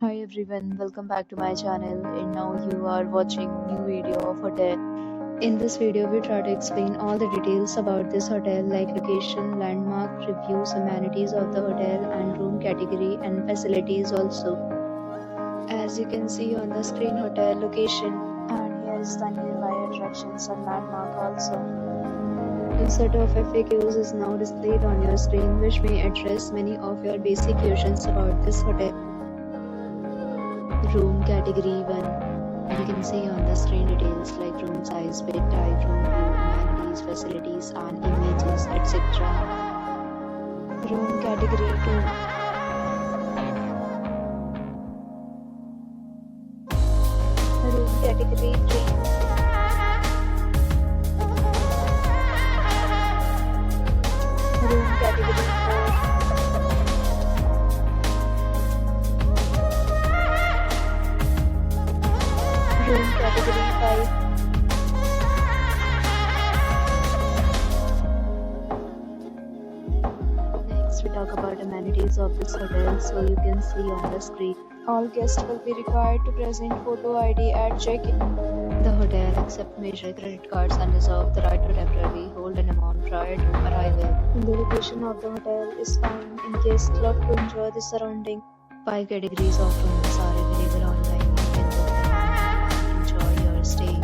Hi everyone, welcome back to my channel, and now you are watching new video of hotel. In this video we try to explain all the details about this hotel like location, landmark, reviews, amenities of the hotel and room category and facilities also. As you can see on the screen, hotel location, and here is the nearby attractions and landmark also. A set of FAQs is now displayed on your screen which may address many of your basic questions about this hotel. Room category 1. You can see on the screen details like room size, bed type, room view, amenities, facilities and images, etc. Room category 2. Room category 3. Room category 4. Room category 5. Next we talk about amenities of this hotel, so you can see on the screen. All guests will be required to present photo ID at check-in. The hotel accepts major credit cards and reserves the right to temporarily hold an amount prior to arrival. The location of the hotel is fine in case love to enjoy the surrounding. 5 categories of rooms are available online. You can book them online and enjoy your stay.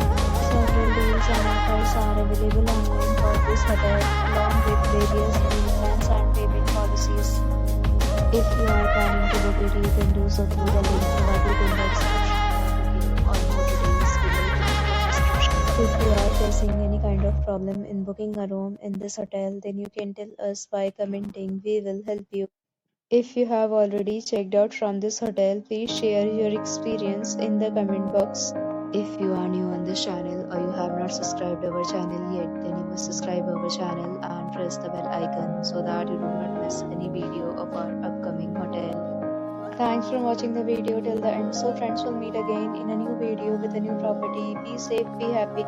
Several deals and offers are available online for this hotel, along with various meal plans and payment policies. If you are planning to book it, you can do so through the link provided in the description or booking or more details below in the description. If you are facing any kind of problem in booking a room in this hotel, then you can tell us by commenting. We will help you. If you have already checked out from this hotel, please share your experience in the comment box. If you are new on this channel or you have not subscribed our channel yet, then you must subscribe our channel and press the bell icon so that you do not miss any video of our upcoming hotel. Thanks for watching the video till the end. So friends, will meet again in a new video with a new property. Be safe, be happy.